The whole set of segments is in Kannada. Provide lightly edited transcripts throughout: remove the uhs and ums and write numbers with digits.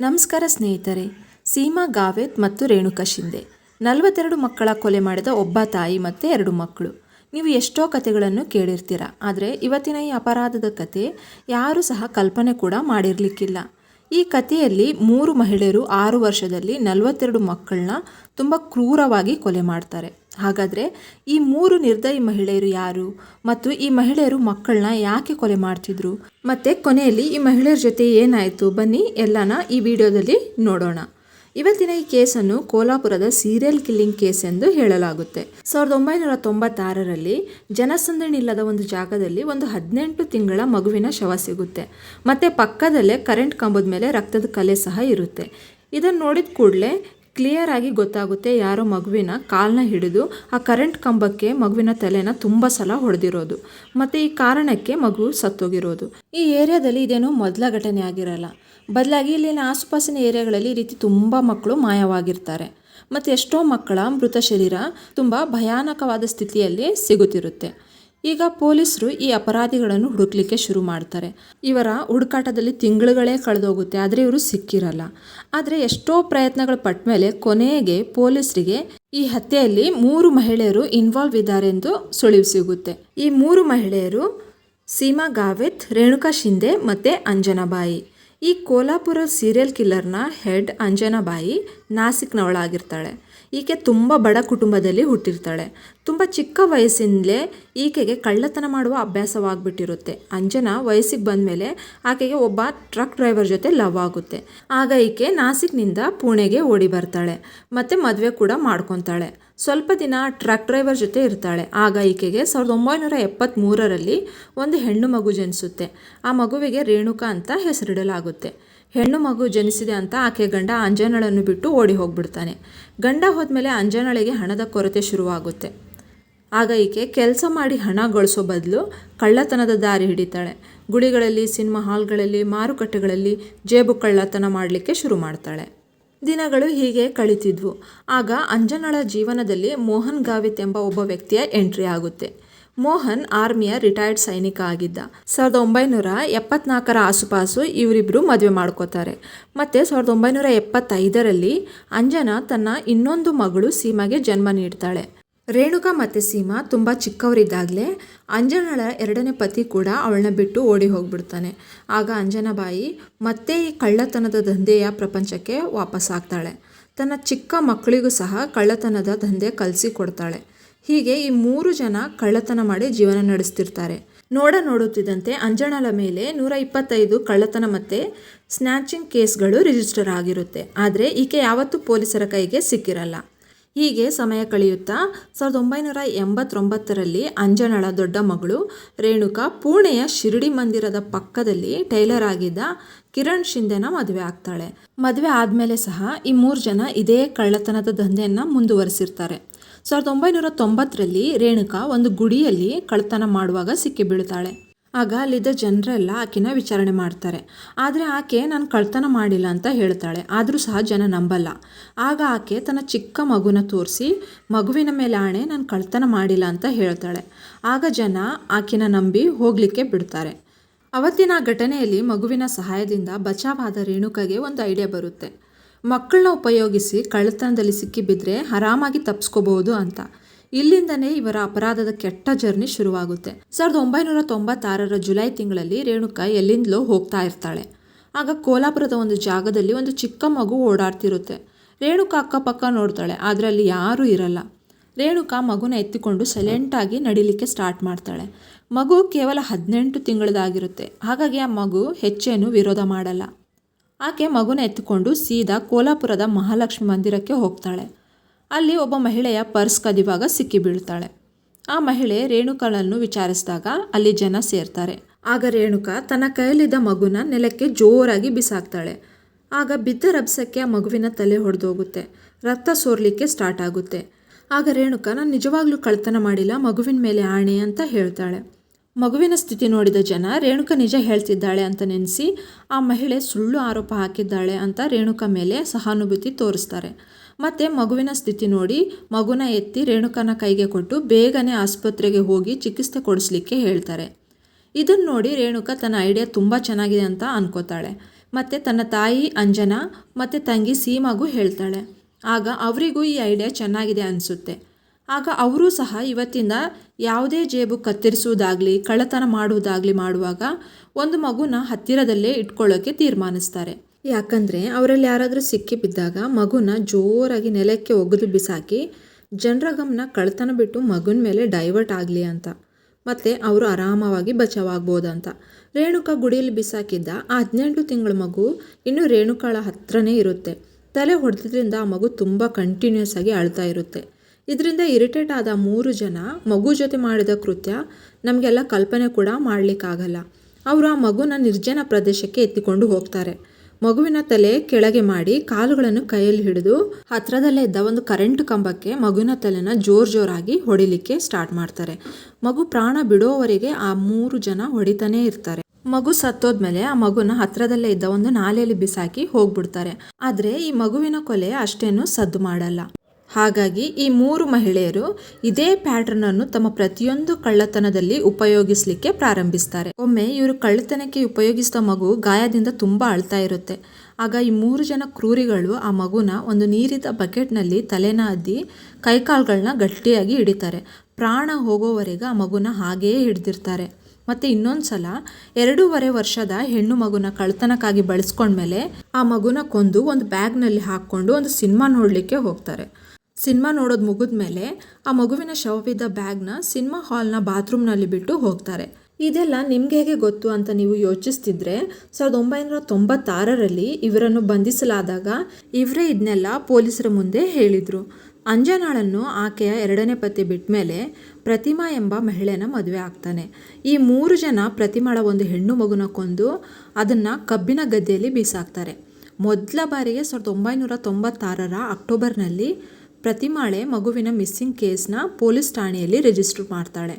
ನಮಸ್ಕಾರ ಸ್ನೇಹಿತರೆ. ಸೀಮಾ ಗಾವಿತ್ ಮತ್ತು ರೇಣುಕಾ ಶಿಂದೆ 42 ಮಕ್ಕಳ ಕೊಲೆ ಮಾಡಿದ ಒಬ್ಬ ತಾಯಿ ಮತ್ತು 2 ಮಕ್ಕಳು. ನೀವು ಎಷ್ಟೋ ಕಥೆಗಳನ್ನು ಕೇಳಿರ್ತೀರ, ಆದರೆ ಇವತ್ತಿನ ಈ ಅಪರಾಧದ ಕತೆ ಯಾರೂ ಸಹ ಕಲ್ಪನೆ ಕೂಡ ಮಾಡಿರಲಿಕ್ಕಿಲ್ಲ. ಈ ಕಥೆಯಲ್ಲಿ 3 ಮಹಿಳೆಯರು 6 ವರ್ಷದಲ್ಲಿ 42 ಮಕ್ಕಳನ್ನ ತುಂಬ ಕ್ರೂರವಾಗಿ ಕೊಲೆ ಮಾಡ್ತಾರೆ. ಹಾಗಾದರೆ ಈ 3 ನಿರ್ದಯಿ ಮಹಿಳೆಯರು ಯಾರು ಮತ್ತು ಈ ಮಹಿಳೆಯರು ಮಕ್ಕಳನ್ನ ಯಾಕೆ ಕೊಲೆ ಮಾಡ್ತಿದ್ರು ಮತ್ತು ಕೊನೆಯಲ್ಲಿ ಈ ಮಹಿಳೆಯರ ಜೊತೆ ಏನಾಯಿತು, ಬನ್ನಿ ಎಲ್ಲನ ಈ ವಿಡಿಯೋದಲ್ಲಿ ನೋಡೋಣ. ಇವತ್ತಿನ ಈ ಕೇಸನ್ನು ಕೋಲ್ಹಾಪುರದ ಸೀರಿಯಲ್ ಕಿಲ್ಲಿಂಗ್ ಕೇಸ್ ಎಂದು ಹೇಳಲಾಗುತ್ತೆ. 1996ರಲ್ಲಿ ಜನಸಂದಣಿಯಿಲ್ಲದ ಒಂದು ಜಾಗದಲ್ಲಿ ಒಂದು 18 ತಿಂಗಳ ಮಗುವಿನ ಶವ ಸಿಗುತ್ತೆ. ಮತ್ತು ಪಕ್ಕದಲ್ಲೇ ಕರೆಂಟ್ ಕಂಬದ ಮೇಲೆ ರಕ್ತದ ಕಲೆ ಸಹ ಇರುತ್ತೆ. ಇದನ್ನು ನೋಡಿದ ಕೂಡಲೇ ಕ್ಲಿಯರ್ ಆಗಿ ಗೊತ್ತಾಗುತ್ತೆ ಯಾರೋ ಮಗುವಿನ ಕಾಲನ್ನ ಹಿಡಿದು ಆ ಕರೆಂಟ್ ಕಂಬಕ್ಕೆ ಮಗುವಿನ ತಲೆನ ತುಂಬ ಸಲ ಹೊಡೆದಿರೋದು ಮತ್ತು ಈ ಕಾರಣಕ್ಕೆ ಮಗು ಸತ್ತೋಗಿರೋದು. ಈ ಏರಿಯಾದಲ್ಲಿ ಇದೇನೋ ಮೊದಲ ಘಟನೆ ಆಗಿರಲ್ಲ. ಬದಲಾಗಿ ಇಲ್ಲಿನ ಆಸುಪಾಸಿನ ಏರಿಯಾಗಳಲ್ಲಿ ಈ ರೀತಿ ತುಂಬ ಮಕ್ಕಳು ಮಾಯವಾಗಿರ್ತಾರೆ ಮತ್ತು ಎಷ್ಟೋ ಮಕ್ಕಳ ಮೃತ ಶರೀರ ತುಂಬ ಭಯಾನಕವಾದ ಸ್ಥಿತಿಯಲ್ಲಿ ಸಿಗುತ್ತಿರುತ್ತೆ. ಈಗ ಪೊಲೀಸರು ಈ ಅಪರಾಧಿಗಳನ್ನು ಹುಡುಕ್ಲಿಕ್ಕೆ ಶುರು ಮಾಡ್ತಾರೆ. ಇವರ ಹುಡುಕಾಟದಲ್ಲಿ ತಿಂಗಳುಗಳೇ ಕಳೆದೋಗುತ್ತೆ, ಆದರೆ ಇವರು ಸಿಕ್ಕಿರಲ್ಲ. ಆದರೆ ಎಷ್ಟೋ ಪ್ರಯತ್ನಗಳು ಪಟ್ಟ ಮೇಲೆ ಕೊನೆಗೆ ಪೊಲೀಸರಿಗೆ ಈ ಹತ್ಯೆಯಲ್ಲಿ 3 ಮಹಿಳೆಯರು ಇನ್ವಾಲ್ವ್ ಇದ್ದಾರೆ ಎಂದು ಸುಳಿವು ಸಿಗುತ್ತೆ. ಈ 3 ಮಹಿಳೆಯರು ಸೀಮಾ ಗಾವಿತ್, ರೇಣುಕಾ ಶಿಂದೆ ಮತ್ತು ಅಂಜನಾಬಾಯಿ. ಈ ಕೋಲ್ಹಾಪುರ ಸೀರಿಯಲ್ ಕಿಲ್ಲರ್ನ ಹೆಡ್ ಅಂಜನಾಬಾಯಿ ನಾಸಿಕ್ನವಳಾಗಿರ್ತಾಳೆ. ಈಕೆ ತುಂಬ ಬಡ ಕುಟುಂಬದಲ್ಲಿ ಹುಟ್ಟಿರ್ತಾಳೆ. ತುಂಬ ಚಿಕ್ಕ ವಯಸ್ಸಿನಲ್ಲೇ ಈಕೆಗೆ ಕಳ್ಳತನ ಮಾಡುವ ಅಭ್ಯಾಸವಾಗ್ಬಿಟ್ಟಿರುತ್ತೆ. ಅಂಜನಾ ವಯಸ್ಸಿಗೆ ಬಂದಮೇಲೆ ಆಕೆಗೆ ಒಬ್ಬ ಟ್ರಕ್ ಡ್ರೈವರ್ ಜೊತೆ ಲವ್ ಆಗುತ್ತೆ. ಆಗ ಈಕೆ ನಾಸಿಕ್ನಿಂದ ಪುಣೆಗೆ ಓಡಿ ಬರ್ತಾಳೆ ಮತ್ತು ಮದುವೆ ಕೂಡ ಮಾಡ್ಕೊತಾಳೆ. ಸ್ವಲ್ಪ ದಿನ ಟ್ರಕ್ ಡ್ರೈವರ್ ಜೊತೆ ಇರ್ತಾಳೆ. ಆಗ ಈಕೆಗೆ 1973ರಲ್ಲಿ ಒಂದು ಹೆಣ್ಣು ಮಗು ಜನಿಸುತ್ತೆ. ಆ ಮಗುವಿಗೆ ರೇಣುಕಾ ಅಂತ ಹೆಸರಿಡಲಾಗುತ್ತೆ. ಹೆಣ್ಣು ಮಗು ಜನಿಸಿದೆ ಅಂತ ಆಕೆ ಗಂಡ ಅಂಜನಾಳನ್ನು ಬಿಟ್ಟು ಓಡಿ ಹೋಗ್ಬಿಡ್ತಾನೆ. ಗಂಡ ಹೋದ್ಮೇಲೆ ಅಂಜನಾಳಿಗೆ ಹಣದ ಕೊರತೆ ಶುರುವಾಗುತ್ತೆ. ಆಗ ಈಕೆ ಕೆಲಸ ಮಾಡಿ ಹಣ ಗಳಿಸೋ ಬದಲು ಕಳ್ಳತನದ ದಾರಿ ಹಿಡಿತಾಳೆ. ಗುಡಿಗಳಲ್ಲಿ, ಸಿನಿಮಾ ಹಾಲ್ಗಳಲ್ಲಿ, ಮಾರುಕಟ್ಟೆಗಳಲ್ಲಿ ಜೇಬು ಕಳ್ಳತನ ಮಾಡಲಿಕ್ಕೆ ಶುರು ಮಾಡ್ತಾಳೆ. ದಿನಗಳು ಹೀಗೆ ಕಳೀತಿದ್ವು. ಆಗ ಅಂಜನಾಳ ಜೀವನದಲ್ಲಿ ಮೋಹನ್ ಗಾವಿತ್ ಎಂಬ ಒಬ್ಬ ವ್ಯಕ್ತಿಯ ಎಂಟ್ರಿ ಆಗುತ್ತೆ. ಮೋಹನ್ ಆರ್ಮಿಯ ರಿಟೈರ್ಡ್ ಸೈನಿಕ ಆಗಿದ್ದ. 1974ರ ಆಸುಪಾಸು ಇವರಿಬ್ಬರು ಮದುವೆ ಮಾಡ್ಕೋತಾರೆ. ಮತ್ತು 1975ರಲ್ಲಿ ಅಂಜನಾ ತನ್ನ ಇನ್ನೊಂದು ಮಗಳು ಸೀಮಾಗೆ ಜನ್ಮ ನೀಡ್ತಾಳೆ. ರೇಣುಕಾ ಮತ್ತು ಸೀಮಾ ತುಂಬ ಚಿಕ್ಕವರಿದ್ದಾಗಲೇ ಅಂಜನಾಳ 2ನೇ ಪತಿ ಕೂಡ ಅವಳನ್ನ ಬಿಟ್ಟು ಓಡಿ ಹೋಗ್ಬಿಡ್ತಾನೆ. ಆಗ ಅಂಜನಾಬಾಯಿ ಮತ್ತೆ ಈ ಕಳ್ಳತನದ ದಂಧೆಯ ಪ್ರಪಂಚಕ್ಕೆ ವಾಪಸ್ಸಾಗ್ತಾಳೆ. ತನ್ನ ಚಿಕ್ಕ ಮಕ್ಕಳಿಗೂ ಸಹ ಕಳ್ಳತನದ ದಂಧೆ ಕಲಿಸಿಕೊಡ್ತಾಳೆ. ಹೀಗೆ ಈ 3 ಜನ ಕಳ್ಳತನ ಮಾಡಿ ಜೀವನ ನಡೆಸ್ತಿರ್ತಾರೆ. ನೋಡುತ್ತಿದ್ದಂತೆ ಅಂಜನಾಳ ಮೇಲೆ 125 ಕಳ್ಳತನ ಮತ್ತು ಸ್ನ್ಯಾಚಿಂಗ್ ಕೇಸ್ಗಳು ರಿಜಿಸ್ಟರ್ ಆಗಿರುತ್ತೆ. ಆದರೆ ಈಕೆ ಯಾವತ್ತೂ ಪೊಲೀಸರ ಕೈಗೆ ಸಿಕ್ಕಿರಲ್ಲ. ಹೀಗೆ ಸಮಯ ಕಳೆಯುತ್ತಾ 1989ರಲ್ಲಿ ಅಂಜನಾಳ ದೊಡ್ಡ ಮಗಳು ರೇಣುಕಾ ಪುಣೆಯ ಶಿರಡಿ ಮಂದಿರದ ಪಕ್ಕದಲ್ಲಿ ಟೈಲರ್ ಆಗಿದ್ದ ಕಿರಣ್ ಶಿಂದೆನ ಮದುವೆ ಆಗ್ತಾಳೆ. ಮದುವೆ ಆದಮೇಲೆ ಸಹ ಈ 3 ಜನ ಇದೇ ಕಳ್ಳತನದ ದಂಧೆಯನ್ನು ಮುಂದುವರಿಸಿರ್ತಾರೆ. 1990ರಲ್ಲಿ ರೇಣುಕಾ ಒಂದು ಗುಡಿಯಲ್ಲಿ ಕಳ್ಳತನ ಮಾಡುವಾಗ ಸಿಕ್ಕಿಬೀಳ್ತಾಳೆ. ಆಗ ಅಲ್ಲಿದ್ದ ಜನರೆಲ್ಲ ಆಕೆನ ವಿಚಾರಣೆ ಮಾಡ್ತಾರೆ. ಆದರೆ ಆಕೆ ನಾನು ಕಳ್ಳತನ ಮಾಡಿಲ್ಲ ಅಂತ ಹೇಳ್ತಾಳೆ. ಆದರೂ ಸಹ ಜನ ನಂಬಲ್ಲ. ಆಗ ಆಕೆ ತನ್ನ ಚಿಕ್ಕ ಮಗುನ ತೋರಿಸಿ ಮಗುವಿನ ಮೇಲೆ ಆಣೆ ನಾನು ಕಳ್ಳತನ ಮಾಡಿಲ್ಲ ಅಂತ ಹೇಳ್ತಾಳೆ. ಆಗ ಜನ ಆಕೆನ ನಂಬಿ ಹೋಗಲಿಕ್ಕೆ ಬಿಡ್ತಾರೆ. ಅವತ್ತಿನ ಘಟನೆಯಲ್ಲಿ ಮಗುವಿನ ಸಹಾಯದಿಂದ ಬಚಾವಾದ ರೇಣುಕಾಗೆ ಒಂದು ಐಡಿಯಾ ಬರುತ್ತೆ. ಮಕ್ಕಳನ್ನ ಉಪಯೋಗಿಸಿ ಕಳ್ಳತನದಲ್ಲಿ ಸಿಕ್ಕಿಬಿದ್ರೆ ಆರಾಮಾಗಿ ತಪ್ಪಿಸ್ಕೋಬಹುದು ಅಂತ. ಇಲ್ಲಿಂದನೇ ಇವರ ಅಪರಾಧದ ಕೆಟ್ಟ ಜರ್ನಿ ಶುರುವಾಗುತ್ತೆ. 1996ರ ಜುಲೈ ತಿಂಗಳಲ್ಲಿ ರೇಣುಕಾ ಎಲ್ಲಿಂದಲೋ ಹೋಗ್ತಾ ಇರ್ತಾಳೆ. ಆಗ ಕೋಲ್ಹಾಪುರದ ಒಂದು ಜಾಗದಲ್ಲಿ ಒಂದು ಚಿಕ್ಕ ಮಗು ಓಡಾಡ್ತಿರುತ್ತೆ. ರೇಣುಕಾ ಅಕ್ಕಪಕ್ಕ ನೋಡ್ತಾಳೆ, ಆದರೆ ಅಲ್ಲಿ ಯಾರೂ ಇರಲ್ಲ. ರೇಣುಕಾ ಮಗುನ ಎತ್ತಿಕೊಂಡು ಸೈಲೆಂಟಾಗಿ ನಡಿಲಿಕ್ಕೆ ಸ್ಟಾರ್ಟ್ ಮಾಡ್ತಾಳೆ. ಮಗು ಕೇವಲ 18 ತಿಂಗಳದಾಗಿರುತ್ತೆ. ಹಾಗಾಗಿ ಆ ಮಗು ಹೆಚ್ಚೇನು ವಿರೋಧ ಮಾಡಲ್ಲ. ಆಕೆ ಮಗುನ ಎತ್ತಿಕೊಂಡು ಸೀದಾ ಕೋಲ್ಹಾಪುರದ ಮಹಾಲಕ್ಷ್ಮಿ ಮಂದಿರಕ್ಕೆ ಹೋಗ್ತಾಳೆ. ಅಲ್ಲಿ ಒಬ್ಬ ಮಹಿಳೆಯ ಪರ್ಸ್ ಕದಿವಾಗ ಸಿಕ್ಕಿಬೀಳ್ತಾಳೆ. ಆ ಮಹಿಳೆ ರೇಣುಕಾಳನ್ನು ವಿಚಾರಿಸಿದಾಗ ಅಲ್ಲಿ ಜನ ಸೇರ್ತಾರೆ. ಆಗ ರೇಣುಕಾ ತನ್ನ ಕೈಯಲ್ಲಿದ್ದ ಮಗುನ ನೆಲಕ್ಕೆ ಜೋರಾಗಿ ಬಿಸಾಕ್ತಾಳೆ. ಆಗ ಬಿದ್ದ ರಭಸಕ್ಕೆ ಆ ಮಗುವಿನ ತಲೆ ಹೊಡೆದೋಗುತ್ತೆ. ರಕ್ತ ಸೋರ್ಲಿಕ್ಕೆ ಸ್ಟಾರ್ಟ್ ಆಗುತ್ತೆ. ಆಗ ರೇಣುಕಾ ನಾನು ನಿಜವಾಗ್ಲೂ ಕಳ್ಳತನ ಮಾಡಿಲ್ಲ, ಮಗುವಿನ ಮೇಲೆ ಆಣೆ ಅಂತ ಹೇಳ್ತಾಳೆ. ಮಗುವಿನ ಸ್ಥಿತಿ ನೋಡಿದ ಜನ ರೇಣುಕಾ ನಿಜ ಹೇಳ್ತಿದ್ದಾಳೆ ಅಂತ ನೆನೆಸಿ ಆ ಮಹಿಳೆ ಸುಳ್ಳು ಆರೋಪ ಹಾಕಿದ್ದಾಳೆ ಅಂತ ರೇಣುಕಾ ಮೇಲೆ ಸಹಾನುಭೂತಿ ತೋರಿಸ್ತಾರೆ. ಮತ್ತು ಮಗುವಿನ ಸ್ಥಿತಿ ನೋಡಿ ಮಗುನ ಎತ್ತಿ ರೇಣುಕಾನ ಕೈಗೆ ಕೊಟ್ಟು ಬೇಗನೆ ಆಸ್ಪತ್ರೆಗೆ ಹೋಗಿ ಚಿಕಿತ್ಸೆ ಕೊಡಿಸ್ಲಿಕ್ಕೆ ಹೇಳ್ತಾರೆ. ಇದನ್ನು ನೋಡಿ ರೇಣುಕಾ ತನ್ನ ಐಡಿಯಾ ತುಂಬ ಚೆನ್ನಾಗಿದೆ ಅಂತ ಅನ್ಕೋತಾಳೆ. ಮತ್ತು ತನ್ನ ತಾಯಿ ಅಂಜನಾ ಮತ್ತು ತಂಗಿ ಸೀಮಾಗೂ ಹೇಳ್ತಾಳೆ. ಆಗ ಅವರಿಗೂ ಈ ಐಡಿಯಾ ಚೆನ್ನಾಗಿದೆ ಅನಿಸುತ್ತೆ. ಆಗ ಅವರೂ ಸಹ ಇವತ್ತಿಂದ ಯಾವುದೇ ಜೇಬು ಕತ್ತರಿಸುವುದಾಗಲಿ ಕಳ್ಳತನ ಮಾಡುವುದಾಗಲಿ ಮಾಡುವಾಗ ಒಂದು ಮಗುನ ಹತ್ತಿರದಲ್ಲೇ ಇಟ್ಕೊಳ್ಳೋಕ್ಕೆ ತೀರ್ಮಾನಿಸ್ತಾರೆ. ಯಾಕಂದರೆ ಅವರಲ್ಲಿ ಯಾರಾದರೂ ಸಿಕ್ಕಿ ಬಿದ್ದಾಗ ಮಗುನ ಜೋರಾಗಿ ನೆಲಕ್ಕೆ ಒಗೆದು ಬಿಸಾಕಿ ಜನರ ಗಮನ ಕಳ್ಳತನ ಬಿಟ್ಟು ಮಗುನ ಮೇಲೆ ಡೈವರ್ಟ್ ಆಗಲಿ ಅಂತ, ಮತ್ತು ಅವರು ಆರಾಮವಾಗಿ ಬಚಾವಾಗ್ಬೋದಂತ. ರೇಣುಕಾ ಗುಡಿಯಲ್ಲಿ ಬಿಸಾಕಿದ್ದ ಆ 18 ತಿಂಗಳ ಮಗು ಇನ್ನೂ ರೇಣುಕಾಳ ಹತ್ರನೇ ಇರುತ್ತೆ. ತಲೆ ಹೊಡೆದ್ರಿಂದ ಆ ಮಗು ತುಂಬ ಕಂಟಿನ್ಯೂಸ್ ಆಗಿ ಅಳ್ತಾ ಇರುತ್ತೆ. ಇದರಿಂದ ಇರಿಟೇಟ್ ಆದ 3 ಜನ ಮಗು ಜೊತೆ ಮಾಡಿದ ಕೃತ್ಯ ನಮಗೆಲ್ಲ ಕಲ್ಪನೆ ಕೂಡ ಮಾಡಲಿಕ್ಕಾಗಲ್ಲ. ಅವರು ಆ ಮಗುನ ನಿರ್ಜನ ಪ್ರದೇಶಕ್ಕೆ ಎತ್ತಿಕೊಂಡು ಹೋಗ್ತಾರೆ. ಮಗುವಿನ ತಲೆ ಕೆಳಗೆ ಮಾಡಿ ಕಾಲುಗಳನ್ನು ಕೈಯಲ್ಲಿ ಹಿಡಿದು ಹತ್ರದಲ್ಲೇ ಇದ್ದ ಒಂದು ಕರೆಂಟ್ ಕಂಬಕ್ಕೆ ಮಗುವಿನ ತಲೆನ ಜೋರಾಗಿ ಹೊಡಿಲಿಕ್ಕೆ ಸ್ಟಾರ್ಟ್ ಮಾಡ್ತಾರೆ. ಮಗು ಪ್ರಾಣ ಬಿಡೋವರೆಗೆ ಆ 3 ಜನ ಹೊಡಿತಾನೇ ಇರ್ತಾರೆ. ಮಗು ಸತ್ತೋದ್ಮೇಲೆ ಆ ಮಗುನ ಹತ್ರದಲ್ಲೇ ಇದ್ದ ಒಂದು ನಾಲೆಯಲ್ಲಿ ಬಿಸಾಕಿ ಹೋಗ್ಬಿಡ್ತಾರೆ. ಆದರೆ ಈ ಮಗುವಿನ ಕೊಲೆ ಅಷ್ಟೇನು ಸದ್ದು ಮಾಡಲ್ಲ. ಹಾಗಾಗಿ ಈ 3 ಮಹಿಳೆಯರು ಇದೇ ಪ್ಯಾಟರ್ನ್ ಅನ್ನು ತಮ್ಮ ಪ್ರತಿಯೊಂದು ಕಳ್ಳತನದಲ್ಲಿ ಉಪಯೋಗಿಸಲಿಕ್ಕೆ ಪ್ರಾರಂಭಿಸ್ತಾರೆ. ಒಮ್ಮೆ ಇವರು ಕಳ್ಳತನಕ್ಕೆ ಉಪಯೋಗಿಸಿದ ಮಗು ಗಾಯದಿಂದ ತುಂಬಾ ಅಳ್ತಾ ಇರುತ್ತೆ. ಆಗ ಈ 3 ಜನ ಕ್ರೂರಿಗಳು ಆ ಮಗುನ ಒಂದು ನೀರಿದ ಬಕೆಟ್ನಲ್ಲಿ ತಲೆನ ಅದ್ದಿ ಕೈಕಾಲುಗಳನ್ನ ಗಟ್ಟಿಯಾಗಿ ಹಿಡಿತಾರೆ. ಪ್ರಾಣ ಹೋಗೋವರೆಗೆ ಆ ಮಗುನ ಹಾಗೆಯೇ ಹಿಡ್ದಿರ್ತಾರೆ. ಮತ್ತು ಇನ್ನೊಂದು ಸಲ 2.5 ವರ್ಷದ ಹೆಣ್ಣು ಮಗುನ ಕಳ್ಳತನಕ್ಕಾಗಿ ಬಳಸ್ಕೊಂಡ್ಮೇಲೆ ಆ ಮಗುನ ಕೊಂದು ಒಂದು ಬ್ಯಾಗ್ನಲ್ಲಿ ಹಾಕ್ಕೊಂಡು ಒಂದು ಸಿನಿಮಾ ನೋಡಲಿಕ್ಕೆ ಹೋಗ್ತಾರೆ. ಸಿನಿಮಾ ನೋಡೋದು ಮುಗಿದ್ಮೇಲೆ ಆ ಮಗುವಿನ ಶವವಿದ್ದ ಬ್ಯಾಗ್ನ ಸಿನಿಮಾ ಹಾಲ್ನ ಬಾತ್ರೂಮ್ನಲ್ಲಿ ಬಿಟ್ಟು ಹೋಗ್ತಾರೆ. ಇದೆಲ್ಲ ನಿಮ್ಗೆ ಹೇಗೆ ಗೊತ್ತು ಅಂತ ನೀವು ಯೋಚಿಸ್ತಿದ್ರೆ 1996ರಲ್ಲಿ ಇವರನ್ನು ಬಂಧಿಸಲಾದಾಗ ಇವರೇ ಇದನ್ನೆಲ್ಲ ಪೊಲೀಸರ ಮುಂದೆ ಹೇಳಿದರು. ಅಂಜನಾಳನ್ನು ಆಕೆಯ 2ನೇ ಪತಿ ಬಿಟ್ಟ ಮೇಲೆ ಪ್ರತಿಮಾ ಎಂಬ ಮಹಿಳೆನ ಮದುವೆ ಆಗ್ತಾನೆ. ಈ 3 ಜನ ಪ್ರತಿಮಾಳ ಒಂದು ಹೆಣ್ಣು ಮಗುನ ಕೊಂದು ಅದನ್ನು ಕಬ್ಬಿನ ಗದ್ದೆಯಲ್ಲಿ ಬೀಸಾಕ್ತಾರೆ. ಮೊದಲ ಬಾರಿಗೆ 1996ರ ಅಕ್ಟೋಬರ್ನಲ್ಲಿ ಪ್ರತಿಮಾಳೆ ಮಗುವಿನ ಮಿಸ್ಸಿಂಗ್ ಕೇಸ್ನ ಪೊಲೀಸ್ ಠಾಣೆಯಲ್ಲಿ ರಿಜಿಸ್ಟರ್ ಮಾಡ್ತಾಳೆ.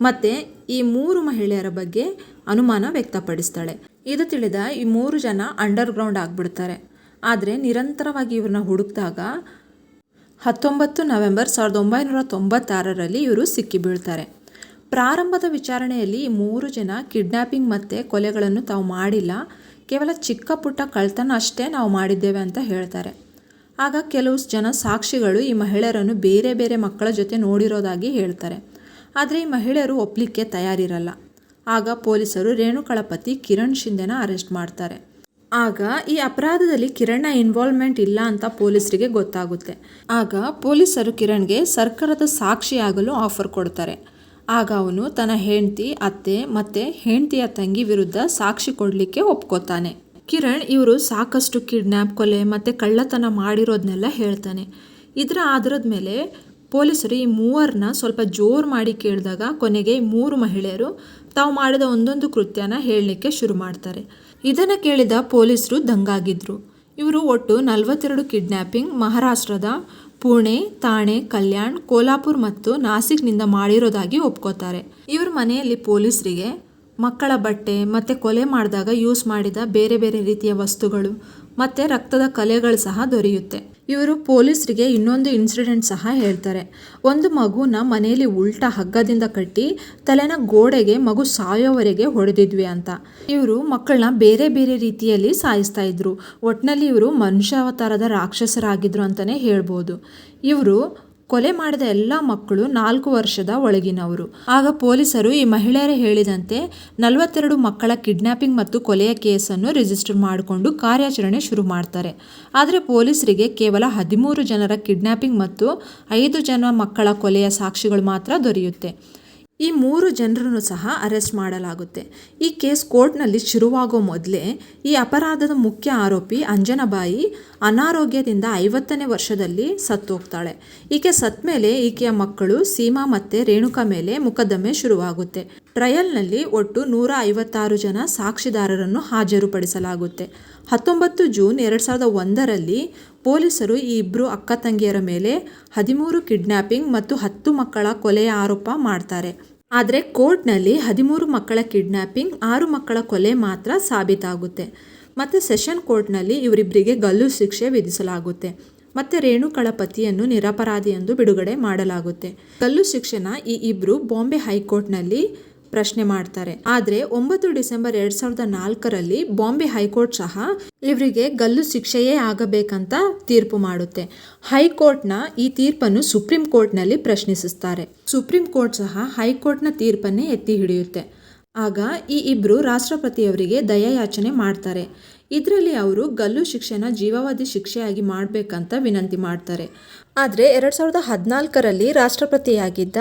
ಮತ್ತು ಈ 3 ಮಹಿಳೆಯರ ಬಗ್ಗೆ ಅನುಮಾನ ವ್ಯಕ್ತಪಡಿಸ್ತಾಳೆ. ಇದು ತಿಳಿದ ಈ 3 ಜನ ಅಂಡರ್ಗ್ರೌಂಡ್ ಆಗಿಬಿಡ್ತಾರೆ. ಆದರೆ ನಿರಂತರವಾಗಿ ಇವ್ರನ್ನ ಹುಡುಕಿದಾಗ 19 ನವೆಂಬರ್ 1996ರಲ್ಲಿ ಇವರು ಸಿಕ್ಕಿಬೀಳ್ತಾರೆ. ಪ್ರಾರಂಭದ ವಿಚಾರಣೆಯಲ್ಲಿ ಈ 3 ಜನ ಕಿಡ್ನ್ಯಾಪಿಂಗ್ ಮತ್ತು ಕೊಲೆಗಳನ್ನು ತಾವು ಮಾಡಿಲ್ಲ, ಕೇವಲ ಚಿಕ್ಕ ಪುಟ್ಟ ಕಳ್ತನ ಅಷ್ಟೇ ನಾವು ಮಾಡಿದ್ದೇವೆ ಅಂತ ಹೇಳ್ತಾರೆ. ಆಗ ಕೆಲವು ಜನ ಸಾಕ್ಷಿಗಳು ಈ ಮಹಿಳೆಯರನ್ನು ಬೇರೆ ಬೇರೆ ಮಕ್ಕಳ ಜೊತೆ ನೋಡಿರೋದಾಗಿ ಹೇಳ್ತಾರೆ. ಆದರೆ ಈ ಮಹಿಳೆಯರು ಒಪ್ಪಲಿಕ್ಕೆ ತಯಾರಿರಲ್ಲ. ಆಗ ಪೊಲೀಸರು ರೇಣುಕಾಳ ಪತಿ ಕಿರಣ್ ಶಿಂದೆನ ಅರೆಸ್ಟ್ ಮಾಡ್ತಾರೆ. ಆಗ ಈ ಅಪರಾಧದಲ್ಲಿ ಕಿರಣ್ನ ಇನ್ವಾಲ್ವ್ಮೆಂಟ್ ಇಲ್ಲ ಅಂತ ಪೊಲೀಸರಿಗೆ ಗೊತ್ತಾಗುತ್ತೆ. ಆಗ ಪೊಲೀಸರು ಕಿರಣ್ಗೆ ಸರ್ಕಾರದ ಸಾಕ್ಷಿಯಾಗಲು ಆಫರ್ ಕೊಡ್ತಾರೆ. ಆಗ ಅವನು ತನ್ನ ಹೆಂಡತಿ, ಅತ್ತೆ ಮತ್ತು ಹೆಂಡತಿಯ ತಂಗಿ ವಿರುದ್ಧ ಸಾಕ್ಷಿ ಕೊಡಲಿಕ್ಕೆ ಒಪ್ಕೋತಾನೆ. ಕಿರಣ್ ಇವರು ಸಾಕಷ್ಟು ಕಿಡ್ನ್ಯಾಪ್, ಕೊಲೆ ಮತ್ತು ಕಳ್ಳತನ ಮಾಡಿರೋದನ್ನೆಲ್ಲ ಹೇಳ್ತಾನೆ. ಇದರ ಆಧಾರದ ಮೇಲೆ ಪೊಲೀಸರು ಈ 3ರನ್ನ ಸ್ವಲ್ಪ ಜೋರು ಮಾಡಿ ಕೇಳಿದಾಗ ಕೊನೆಗೆ ಈ 3 ಮಹಿಳೆಯರು ತಾವು ಮಾಡಿದ ಒಂದೊಂದು ಕೃತ್ಯನ ಹೇಳಲಿಕ್ಕೆ ಶುರು ಮಾಡ್ತಾರೆ. ಇದನ್ನು ಕೇಳಿದ ಪೊಲೀಸರು ದಂಗಾಗಿದ್ರು. ಇವರು ಒಟ್ಟು 42 ಕಿಡ್ನ್ಯಾಪಿಂಗ್ ಮಹಾರಾಷ್ಟ್ರದ ಪುಣೆ, ಥಾಣೆ, ಕಲ್ಯಾಣ್, ಕೋಲ್ಹಾಪುರ್ ಮತ್ತು ನಾಸಿಕ್ನಿಂದ ಮಾಡಿರೋದಾಗಿ ಒಪ್ಕೋತಾರೆ. ಇವ್ರ ಮನೆಯಲ್ಲಿ ಪೊಲೀಸರಿಗೆ ಮಕ್ಕಳ ಬಟ್ಟೆ ಮತ್ತು ಕೊಲೆ ಮಾಡಿದಾಗ ಯೂಸ್ ಮಾಡಿದ ಬೇರೆ ಬೇರೆ ರೀತಿಯ ವಸ್ತುಗಳು ಮತ್ತು ರಕ್ತದ ಕಲೆಗಳು ಸಹ ದೊರೆಯುತ್ತೆ. ಇವರು ಪೊಲೀಸರಿಗೆ ಇನ್ನೊಂದು ಇನ್ಸಿಡೆಂಟ್ ಸಹ ಹೇಳ್ತಾರೆ. ಒಂದು ಮಗುನ ಮನೆಯಲ್ಲಿ ಉಲ್ಟಾ ಹಗ್ಗದಿಂದ ಕಟ್ಟಿ ತಲೆನ ಗೋಡೆಗೆ ಮಗು ಸಾಯೋವರೆಗೆ ಹೊಡೆದಿದ್ವಿ ಅಂತ. ಇವರು ಮಕ್ಕಳನ್ನ ಬೇರೆ ಬೇರೆ ರೀತಿಯಲ್ಲಿ ಸಾಯಿಸ್ತಾ ಇದ್ರು. ಒಟ್ಟಿನಲ್ಲಿ ಇವರು ಮನುಷ್ಯಾವತಾರದ ರಾಕ್ಷಸರಾಗಿದ್ರು ಅಂತಲೇ ಹೇಳ್ಬೋದು. ಇವರು ಕೊಲೆ ಮಾಡಿದ ಎಲ್ಲ ಮಕ್ಕಳು 4 ವರ್ಷದ ಒಳಗಿನವರು. ಆಗ ಪೊಲೀಸರು ಈ ಮಹಿಳೆಯರೇ ಹೇಳಿದಂತೆ 42 ಮಕ್ಕಳ ಕಿಡ್ನ್ಯಾಪಿಂಗ್ ಮತ್ತು ಕೊಲೆಯ ಕೇಸನ್ನು ರಿಜಿಸ್ಟರ್ ಮಾಡಿಕೊಂಡು ಕಾರ್ಯಾಚರಣೆ ಶುರು ಮಾಡ್ತಾರೆ. ಆದರೆ ಪೊಲೀಸರಿಗೆ ಕೇವಲ 13 ಜನರ ಕಿಡ್ನ್ಯಾಪಿಂಗ್ ಮತ್ತು 5 ಜನ ಮಕ್ಕಳ ಕೊಲೆಯ ಸಾಕ್ಷಿಗಳು ಮಾತ್ರ ದೊರೆಯುತ್ತೆ. ಈ 3 ಜನರನ್ನು ಸಹ ಅರೆಸ್ಟ್ ಮಾಡಲಾಗುತ್ತೆ. ಈ ಕೇಸ್ ಕೋರ್ಟ್ನಲ್ಲಿ ಶುರುವಾಗೋ ಮೊದಲೇ ಈ ಅಪರಾಧದ ಮುಖ್ಯ ಆರೋಪಿ ಅಂಜನಾಬಾಯಿ ಅನಾರೋಗ್ಯದಿಂದ 50ನೇ ವರ್ಷದಲ್ಲಿ ಸತ್ತೋಗ್ತಾಳೆ. ಈಕೆ ಸತ್ತ ಮೇಲೆ ಈಕೆಯ ಮಕ್ಕಳು ಸೀಮಾ ಮತ್ತು ರೇಣುಕಾ ಮೇಲೆ ಮೊಕದ್ದಮೆ ಶುರುವಾಗುತ್ತೆ. ಟ್ರಯಲ್ನಲ್ಲಿ ಒಟ್ಟು 156 ಜನ ಸಾಕ್ಷಿದಾರರನ್ನು ಹಾಜರುಪಡಿಸಲಾಗುತ್ತೆ. 19 ಜೂನ್ 2001ರಲ್ಲಿ ಪೊಲೀಸರು ಈ 2 ಅಕ್ಕ ತಂಗಿಯರ ಮೇಲೆ 13 ಕಿಡ್ನ್ಯಾಪಿಂಗ್ ಮತ್ತು 10 ಮಕ್ಕಳ ಕೊಲೆಯ ಆರೋಪ ಮಾಡ್ತಾರೆ. ಆದರೆ ಕೋರ್ಟ್ನಲ್ಲಿ 13 ಮಕ್ಕಳ ಕಿಡ್ನ್ಯಾಪಿಂಗ್, 6 ಮಕ್ಕಳ ಕೊಲೆ ಮಾತ್ರ ಸಾಬೀತಾಗುತ್ತೆ. ಮತ್ತು ಸೆಷನ್ ಕೋರ್ಟ್ನಲ್ಲಿ ಇವರಿಬ್ಬರಿಗೆ ಗಲ್ಲು ಶಿಕ್ಷೆ ವಿಧಿಸಲಾಗುತ್ತೆ. ಮತ್ತು ರೇಣುಕಾಳ ಪತಿಯನ್ನು ನಿರಪರಾಧಿ ಎಂದು ಬಿಡುಗಡೆ ಮಾಡಲಾಗುತ್ತೆ. ಗಲ್ಲು ಶಿಕ್ಷೆನ ಈ 2 ಬಾಂಬೆ ಹೈಕೋರ್ಟ್ನಲ್ಲಿ ಪ್ರಶ್ನೆ ಮಾಡ್ತಾರೆ. ಆದ್ರೆ 9 ಡಿಸೆಂಬರ್ 2004ರಲ್ಲಿ ಬಾಂಬೆ ಹೈಕೋರ್ಟ್ ಸಹ ಇವರಿಗೆ ಗಲ್ಲು ಶಿಕ್ಷೆಯೇ ಆಗಬೇಕಂತ ತೀರ್ಪು ಮಾಡುತ್ತೆ. ಹೈಕೋರ್ಟ್ನ ಈ ತೀರ್ಪನ್ನು ಸುಪ್ರೀಂ ಕೋರ್ಟ್ನಲ್ಲಿ ಪ್ರಶ್ನಿಸುತ್ತಾರೆ. ಸುಪ್ರೀಂ ಕೋರ್ಟ್ ಸಹ ಹೈಕೋರ್ಟ್ನ ತೀರ್ಪನ್ನೇ ಎತ್ತಿ ಹಿಡಿಯುತ್ತೆ. ಆಗ ಈ ಇಬ್ರು ರಾಷ್ಟ್ರಪತಿಯವರಿಗೆ ದಯಾಯಾಚನೆ ಮಾಡ್ತಾರೆ. ಇದರಲ್ಲಿ ಅವರು ಗಲ್ಲು ಶಿಕ್ಷೆನ ಜೀವಾವಧಿ ಶಿಕ್ಷೆಯಾಗಿ ಮಾಡಬೇಕಂತ ವಿನಂತಿ ಮಾಡ್ತಾರೆ. ಆದರೆ 2014ರಲ್ಲಿ ರಾಷ್ಟ್ರಪತಿಯಾಗಿದ್ದ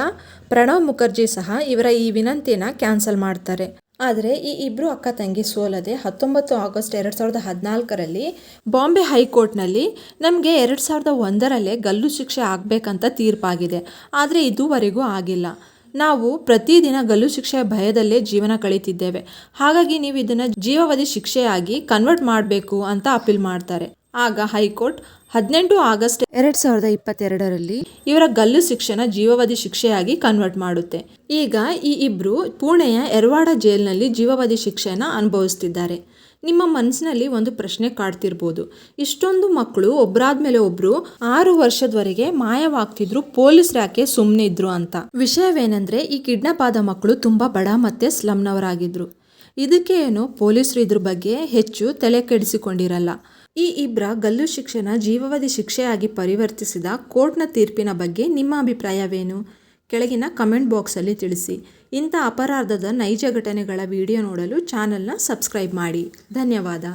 ಪ್ರಣವ್ ಮುಖರ್ಜಿ ಸಹ ಇವರ ಈ ವಿನಂತಿನ ಕ್ಯಾನ್ಸಲ್ ಮಾಡ್ತಾರೆ. ಆದರೆ ಈ ಇಬ್ರು ಅಕ್ಕ ತಂಗಿ ಸೋಲದೆ 19 ಆಗಸ್ಟ್ 2014ರಲ್ಲಿ ಬಾಂಬೆ ಹೈಕೋರ್ಟ್ನಲ್ಲಿ ನಮಗೆ 2001ರಲ್ಲೇ ಗಲ್ಲು ಶಿಕ್ಷೆ ಆಗಬೇಕಂತ ತೀರ್ಪಾಗಿದೆ, ಆದರೆ ಇದುವರೆಗೂ ಆಗಿಲ್ಲ. ನಾವು ಪ್ರತಿದಿನ ಗಲ್ಲು ಶಿಕ್ಷೆಯ ಭಯದಲ್ಲೇ ಜೀವನ ಕಳೀತಿದ್ದೇವೆ. ಹಾಗಾಗಿ ನೀವು ಇದನ್ನು ಜೀವಾವಧಿ ಶಿಕ್ಷೆಯಾಗಿ ಕನ್ವರ್ಟ್ ಮಾಡಬೇಕು ಅಂತ ಅಪೀಲ್ ಮಾಡ್ತಾರೆ. ಆಗ ಹೈಕೋರ್ಟ್ 18 ಆಗಸ್ಟ್ 2022ರಲ್ಲಿ ಇವರ ಗಲ್ಲು ಶಿಕ್ಷೆನ ಜೀವಾವಧಿ ಶಿಕ್ಷೆಯಾಗಿ ಕನ್ವರ್ಟ್ ಮಾಡುತ್ತೆ. ಈಗ ಈ ಇಬ್ರು ಪುಣೆಯ ಯರವಾಡ ಜೈಲಿನಲ್ಲಿ ಜೀವಾವಧಿ ಶಿಕ್ಷೆನ ಅನುಭವಿಸ್ತಿದ್ದಾರೆ. ನಿಮ್ಮ ಮನಸ್ಸಿನಲ್ಲಿ ಒಂದು ಪ್ರಶ್ನೆ ಕಾಡ್ತಿರ್ಬೋದು, ಇಷ್ಟೊಂದು ಮಕ್ಕಳು ಒಬ್ಬರಾದ್ಮೇಲೆ ಒಬ್ರು 6 ವರ್ಷದವರೆಗೆ ಮಾಯವಾಗ್ತಿದ್ರು, ಪೊಲೀಸರು ಯಾಕೆ ಸುಮ್ಮನೆ ಇದ್ರು ಅಂತ. ವಿಷಯವೇನೆಂದ್ರೆ ಈ ಕಿಡ್ನಾಪ್ ಆದ ಮಕ್ಕಳು ತುಂಬಾ ಬಡ ಮತ್ತೆ ಸ್ಲಮ್ನವರಾಗಿದ್ರು. ಇದಕ್ಕೆ ಏನು ಪೊಲೀಸರು ಇದ್ರ ಬಗ್ಗೆ ಹೆಚ್ಚು ತಲೆ ಕೆಡಿಸಿಕೊಂಡಿರಲ್ಲ. ಈ ಇಬ್ಬರ ಗಲ್ಲು ಶಿಕ್ಷೆನ ಜೀವಾವಧಿ ಶಿಕ್ಷೆಯಾಗಿ ಪರಿವರ್ತಿಸಿದ ಕೋರ್ಟ್ನ ತೀರ್ಪಿನ ಬಗ್ಗೆ ನಿಮ್ಮ ಅಭಿಪ್ರಾಯವೇನು? ಕೆಳಗಿನ ಕಮೆಂಟ್ ಬಾಕ್ಸಲ್ಲಿ ತಿಳಿಸಿ. ಇಂಥ ಅಪರಾಧದ ನೈಜ ಘಟನೆಗಳ ವಿಡಿಯೋ ನೋಡಲು ಚಾನಲ್ನ ಸಬ್ಸ್ಕ್ರೈಬ್ ಮಾಡಿ. ಧನ್ಯವಾದ.